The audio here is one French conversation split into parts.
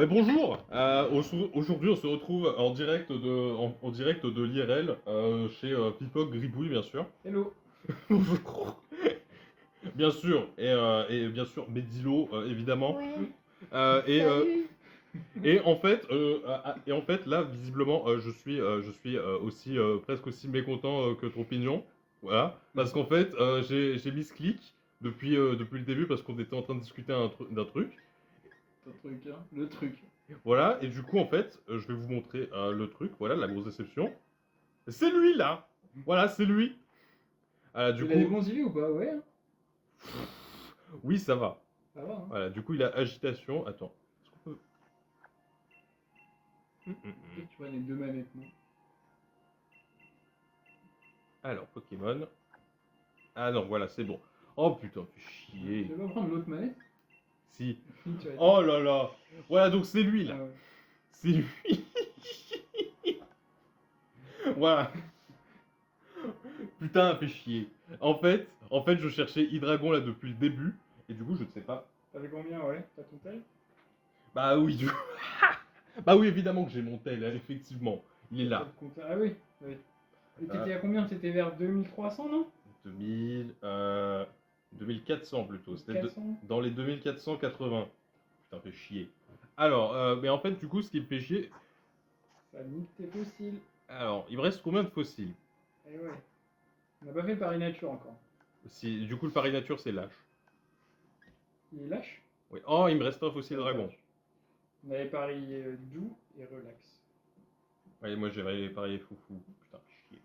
Ouais, bonjour. Aujourd'hui, on se retrouve en direct de l'IRL chez Pipoc Gribouille, bien sûr. Hello. Bonjour. Bien sûr, et bien sûr, Medilo, évidemment. Ouais, Euh, et, euh, salut. et en fait, là, visiblement, je suis aussi presque aussi mécontent que Trompignon. Voilà, parce qu'en fait, j'ai mis ce clic depuis le début parce qu'on était en train de discuter d'un truc. Ton truc, hein. Le truc. Voilà, et du coup, en fait, je vais vous montrer le truc, voilà, la grosse déception. C'est lui, là. Voilà, c'est lui. Ah, du Il a des coup, bons idées ou pas? Ouais, hein. oui, ça va. Ça va, hein. Voilà, du coup, il a agitation. Attends, est-ce qu'on peut... Peut-être que tu vois les deux manettes, non? Alors, Pokémon. Ah non, voilà, c'est bon. Oh putain, fais Tu chier. veux pas prendre l'autre manette? Si. Tu vas Oh là là. Voilà, donc c'est lui, là. Ah ouais. C'est lui. Voilà. Putain, fais chier. En fait, je cherchais Hydragon, là, depuis le début. Et du coup, je ne sais pas. T'avais combien, ouais? T'as ton tel? Bah oui, du coup... Bah oui, évidemment que j'ai mon tel, hein, effectivement. Il est là. Ah oui, oui. Et t'étais à combien? T'étais vers 2300, non? 2000, 2400 plutôt. C'était 400? dans les 2480. Putain, fait chier. Alors, mais en fait, du coup, ce qui me fait chier... Ça nique tes fossiles. Alors, il me reste combien de fossiles? Eh ouais. On n'a pas fait Paris Nature encore. Si, du coup, le pari nature, c'est lâche. Il est lâche? Oui. Oh, il me reste un fossile dragon. On avait Paris doux et relax. Ouais, moi, j'ai parié foufou. Putain, fait chier.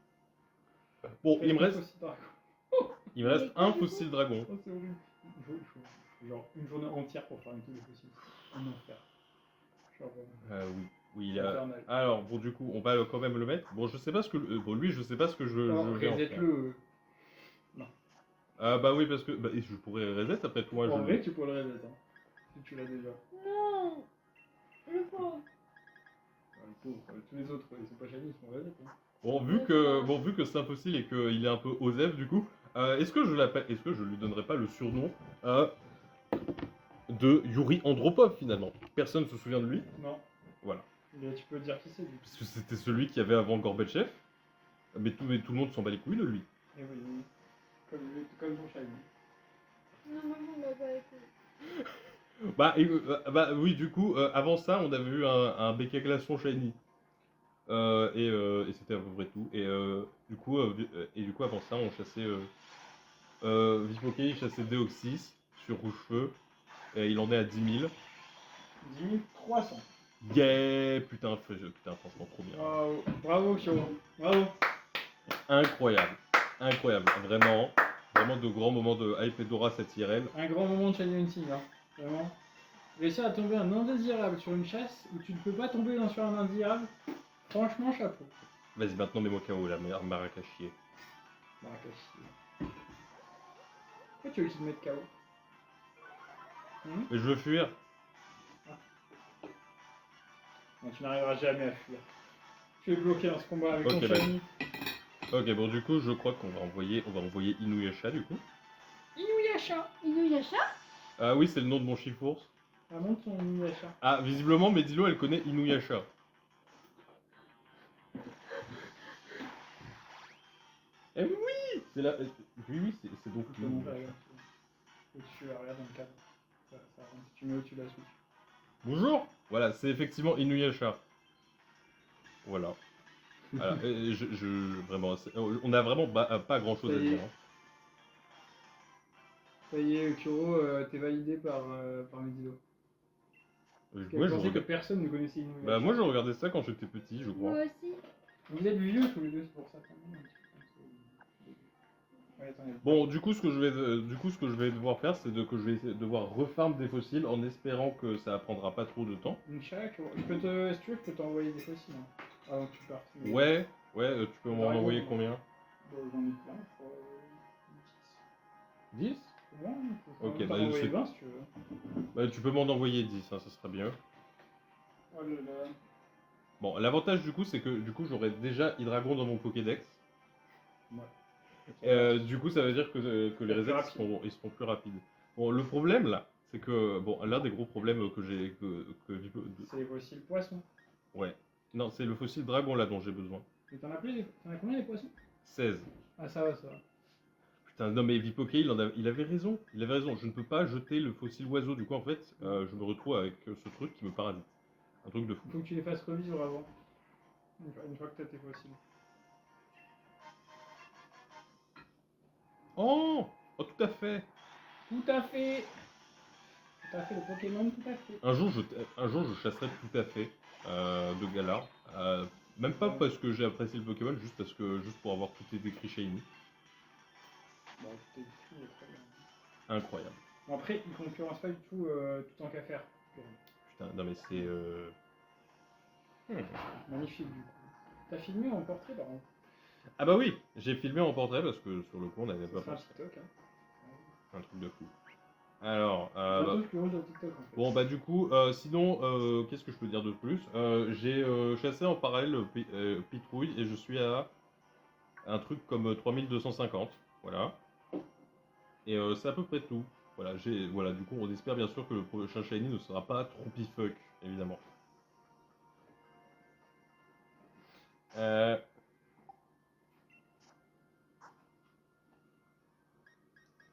Bon, il me reste... Fossile dragon. Il me reste un fossile dragon. Oh, c'est horrible. Il faut genre une journée entière pour faire une tous les fossiles. Un enfer. Genre, Oui. Oui, il c'est a... infernal. Alors, bon, du coup, on va quand même le mettre. Bon, je sais pas ce que... Bon, lui, je sais pas ce que je Non, vais en faire. reset-le. Non. Ah bah oui, parce que... Bah, et je pourrais reset après tout, moi, En je... vrai, tu peux le reset, hein. Si tu l'as déjà. Non, le pauvre. Le pauvre, tous les autres, ils sont pas shiny, ils sont reset, hein. Bon, vu que c'est impossible et qu'il est un peu osef, du coup, est-ce que je l'appelle... Est-ce que je lui donnerais pas le surnom de Yuri Andropov, finalement? Personne se souvient de lui. Non. Voilà. Mais tu peux dire qui c'est, lui. Parce que c'était celui qui avait avant Gorbatchev. Mais tout le monde s'en bat les couilles de lui. Et oui, oui. Comme ton shiny. Non, maman m'a pas écouté. Bah oui, du coup, avant ça, on avait eu un bec à glaçon shiny. Et c'était à peu près tout. Du coup, avant ça, on chassait... Vipoké, il chassait Deoxys sur Rouge-Feu. Et il en est à 10 000. 10 300. Yeah, putain, franchement, trop bien. Bravo, bravo, Kyo. Bravo. Incroyable. Incroyable. Vraiment, vraiment de grands moments de hype et d'aura cette IRL. Un grand moment de shiny hunting, hein. Vraiment. Réussir à tomber un indésirable sur une chasse où tu ne peux pas tomber sur un indésirable, franchement, chapeau. Vas-y, maintenant, mets-moi KO, la meilleure baraque à chier. Marrakech. Pourquoi tu veux qu'il te mette KO? Mais je veux fuir. Non, tu n'arriveras jamais à fuir. Tu es bloqué dans ce combat avec ton Ok, bah. shiny. Ok, bon, du coup, je crois qu'on va envoyer Inuyasha, du coup. Inuyasha. Inuyasha? Ah oui, c'est le nom de mon chiffours. Ah, montre ton Inuyasha. Ah, visiblement, Medilo, elle connaît Inuyasha. Eh oui, c'est la... Oui, c'est donc... Tu peux montrer, regarde. Au-dessus, là, regarde dans le cadre. Ça rentre. Si tu mets au-dessus de la switch. Bonjour. Voilà, c'est effectivement Inuyasha. Voilà. Voilà, vraiment, on a vraiment pas grand-chose à dire. Hein. Ça y est, Kuro, t'es validé par Medilo. Parce qu'elle Ouais, je pensait que regarde... personne ne connaissait Inuyasha. Bah, moi, je regardais ça quand j'étais petit, je crois. Moi aussi. Vous êtes vieux tous les deux, c'est pour ça. Ouais, attends, Bon, du coup, ce que je vais devoir faire, c'est que je vais devoir refarm des fossiles en espérant que ça prendra pas trop de temps. Inch'Allah, Kuro. Si tu veux, je peux t'envoyer des fossiles. Hein, avant que tu partes. Ouais, tu peux m'en envoyer combien? Bon, j'en ai plein, je crois. 10? C'est bon, Ok, bah, envoyer 20 si tu veux. Bah, tu peux m'en envoyer 10, hein, ça sera bien. Oh là là. Bon, l'avantage du coup, c'est que du coup, j'aurai déjà Hydragon dans mon Pokédex. Ouais. Du coup, ça veut dire que les resets ils seront plus rapides. Bon, le problème là, c'est que, bon, l'un des gros problèmes que j'ai. C'est les fossiles poissons. Ouais. Non, c'est le fossile dragon là dont j'ai besoin. Et t'en as plus T'en as combien des poissons? 16. Ah, ça va, ça va. Putain, non mais Vipoké, il avait raison. Il avait raison. Je ne peux pas jeter le fossile oiseau. Du coup, en fait, je me retrouve avec ce truc qui me parasite. Un truc de fou. Faut que tu les fasses revivre avant. Une fois que t'as tes fossiles. Oh! Oh, tout à fait! Tout à fait. Tout à fait, le Pokémon, tout à fait. Un jour, je chasserai tout à fait de Galar. Même pas Ouais. parce que j'ai apprécié le Pokémon, juste pour avoir tout été écrit shiny. Bah, tout est tout est très bien. Incroyable. Bon, après, il concurrence pas du tout tout en qu'à faire. Putain, non mais c'est. Magnifique, du coup. T'as filmé en portrait, par contre. Ah bah oui, j'ai filmé en portrait parce que sur le coup, on n'avait pas C'est un pensé. TikTok, hein. Un truc de fou. Alors, Bientôt, je plus sur TikTok, en fait. bon bah du coup, sinon, qu'est-ce que je peux dire de plus? J'ai chassé en parallèle Pitrouille et je suis à un truc comme 3250, voilà. Et c'est à peu près tout. Voilà, du coup, on espère bien sûr que le prochain Shiny ne sera pas Troupifuck, évidemment. Euh,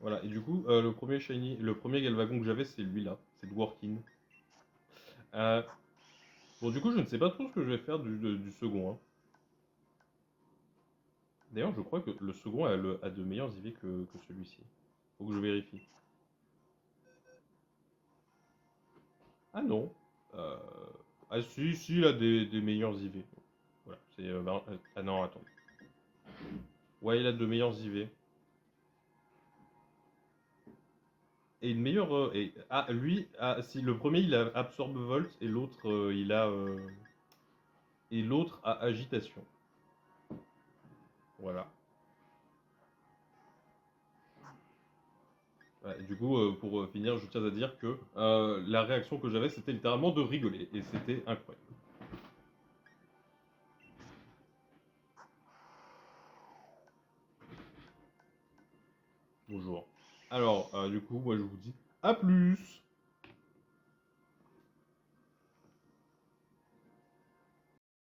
voilà, et du coup, le premier Galvagon que j'avais, c'est lui là, c'est Dworkin. Euh, bon, du coup, je ne sais pas trop ce que je vais faire du second, hein. D'ailleurs, je crois que le second a de meilleurs IV que celui-ci. Faut que je vérifie. Ah non. Euh, Ah si, si, il a des meilleurs IV. Voilà, ah non, attends. Ouais, il a de meilleurs IV. Et une meilleure. Lui, si le premier il a Absorbe Volt et l'autre et l'autre a Agitation. Voilà. Ouais, et du coup, pour finir, je tiens à dire que la réaction que j'avais, c'était littéralement de rigoler. Et c'était incroyable. Bonjour. Alors, du coup, moi je vous dis à plus!